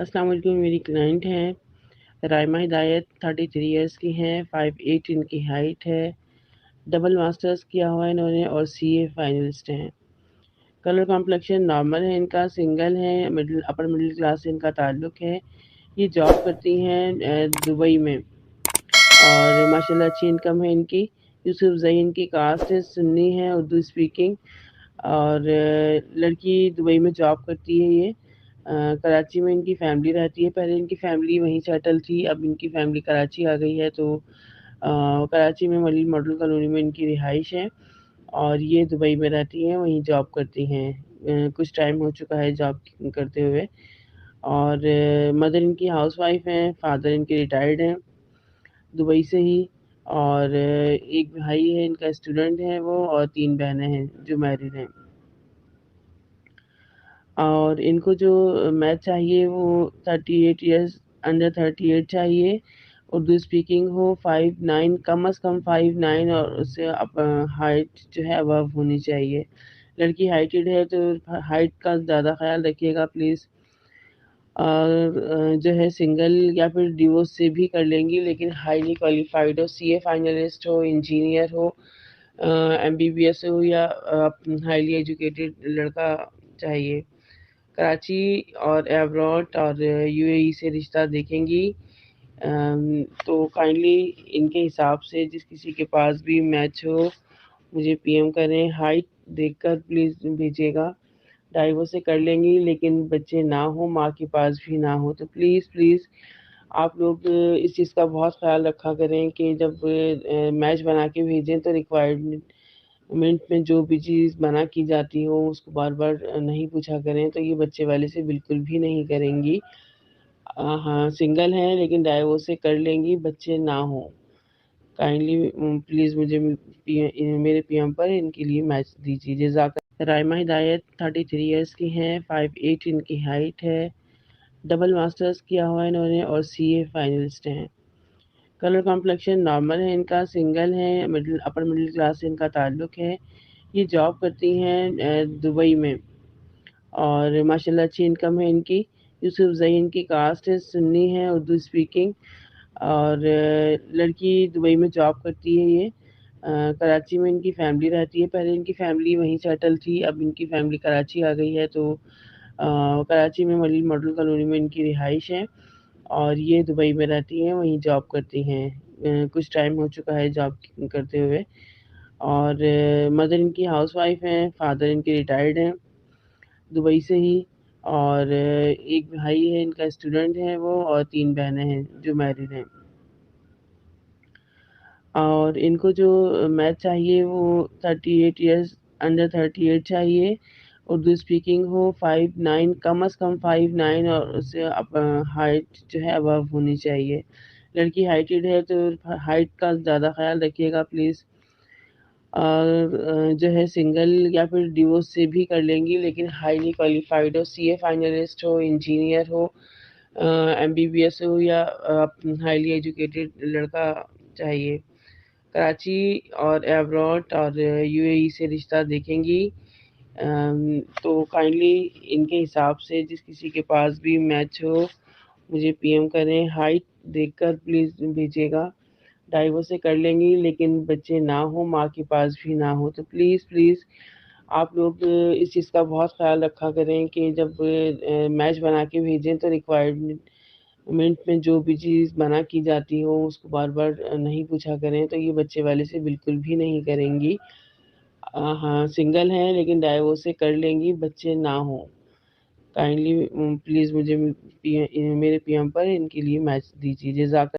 अस्सलाम वालेकुम। मेरी क्लाइंट हैं राइमा हिदायत, 33 इयर्स की हैं, 5'8" इनकी हाइट है, डबल मास्टर्स किया हुआ है इन्होंने और सीए फाइनलिस्ट हैं। कलर कॉम्प्लेक्शन नॉर्मल है इनका, सिंगल है, अपर मिडिल क्लास से इनका ताल्लुक़ है। ये जॉब करती हैं दुबई में और माशाल्लाह अच्छी इनकम है इनकी। यूसुफ ज़ई इनकी कास्ट है, सुन्नी है, उर्दू स्पीकिंग और लड़की दुबई में जॉब करती है। ये कराची में इनकी फैमिली रहती है। पहले इनकी फैमिली वहीं सेटल थी, अब इनकी फैमिली कराची आ गई है। तो कराची में मलिक मॉडल कॉलोनी में इनकी रिहाइश है और ये दुबई में रहती हैं, वहीं जॉब करती हैं। कुछ टाइम हो चुका है जॉब करते हुए। और मदर इनकी हाउसवाइफ हैं, फादर इनके रिटायर्ड हैं दुबई से ही। और एक भाई है इनका, स्टूडेंट है वो, और 3 बहनें हैं जो मैरिड हैं। और इनको जो मैच चाहिए वो 38 इयर्स, अंडर 38 चाहिए। उर्दू स्पीकिंग हो, 5'9", कम अज़ कम 5'9", और उससे हाइट जो है अबव होनी चाहिए। लड़की हाइटेड है तो हाइट का ज़्यादा ख्याल रखिएगा प्लीज़। और जो है सिंगल या फिर डिवोर्स से भी कर लेंगी, लेकिन हाईली क्वालिफाइड हो, सीए फाइनलिस्ट हो, इंजीनियर हो, एमबीबीएस हो, या हाईली एजुकेटेड लड़का चाहिए। कराची और एब्रॉड और यूएई से रिश्ता देखेंगी। तो काइंडली इनके हिसाब से जिस किसी के पास भी मैच हो मुझे पीएम करें। हाइट देखकर प्लीज़ भेजिएगा। डाइवोर्स से कर लेंगी, लेकिन बच्चे ना हो, माँ के पास भी ना हो। तो प्लीज़ प्लीज़ आप लोग इस चीज़ का बहुत ख्याल रखा करें कि जब मैच बना के भेजें तो रिक्वायरमेंट में जो भी चीज़ मना की जाती हो उसको बार बार नहीं पूछा करें। तो ये बच्चे वाले से बिल्कुल भी नहीं करेंगी। हाँ, सिंगल हैं लेकिन डाइवोर्स से कर लेंगी, बच्चे ना हो। काइंडली प्लीज़ मुझे मेरे पीएम पर इनके लिए मैच दीजिए। जज़ाक। राइमा हिदायत 33 इयर्स की हैं, 5'8" इनकी हाइट है, डबल मास्टर्स किया हुआ है इन्होंने और सीए फाइनलिस्ट हैं। कलर कॉम्प्लेक्शन नॉर्मल है इनका, सिंगल है, अपर मिडिल क्लास से इनका ताल्लुक़ है। ये जॉब करती हैं दुबई में और माशाल्लाह अच्छी इनकम है इनकी। यूसुफ ज़ई इनकी कास्ट है, सुन्नी है, उर्दू स्पीकिंग और लड़की दुबई में जॉब करती है। ये कराची में इनकी फैमिली रहती है। पहले इनकी फैमिली वहीं सेटल थी, अब इनकी फैमिली कराची आ गई है। तो कराची में मलिक मॉडल कॉलोनी में इनकी रिहाइश है और ये दुबई में रहती हैं, वहीं जॉब करती हैं। कुछ टाइम हो चुका है जॉब करते हुए। और मदर इनकी हाउसवाइफ हैं, फादर इनके रिटायर्ड हैं दुबई से ही। और एक भाई है इनका, स्टूडेंट है वो, और 3 बहनें हैं जो मैरिड हैं। और इनको जो मैच चाहिए वो 38 इयर्स, अंडर 38 चाहिए। उर्दू स्पीकिंग हो, 5'9", कम अज़ कम 5'9", और उससे हाइट जो है अबव होनी चाहिए। लड़की हाइटेड है तो हाइट का ज़्यादा ख्याल रखिएगा प्लीज़। और जो है सिंगल या फिर डिवोर्स से भी कर लेंगी, लेकिन हाईली क्वालिफाइड हो, सीए फाइनलिस्ट हो, इंजीनियर हो, एमबीबीएस हो, या हाईली एजुकेटेड लड़का चाहिए। कराची और एब्रॉड और यूएई से रिश्ता देखेंगी। तो काइंडली इनके हिसाब से जिस किसी के पास भी मैच हो मुझे पीएम करें। हाइट देखकर प्लीज़ भेजिएगा। डाइवोर्स से कर लेंगी, लेकिन बच्चे ना हो, माँ के पास भी ना हो। तो प्लीज़ प्लीज़ आप लोग इस चीज़ का बहुत ख्याल रखा करें कि जब मैच बना के भेजें तो रिक्वायरमेंट में जो भी चीज़ मना की जाती हो उसको बार बार नहीं पूछा करें। तो ये बच्चे वाले से बिल्कुल भी नहीं करेंगी। हाँ, सिंगल हैं लेकिन डाइवोर्स से कर लेंगी, बच्चे ना हो। काइंडली प्लीज़ मुझे मेरे पीएम पर इनके लिए मैच दीजिए। जज़ाक।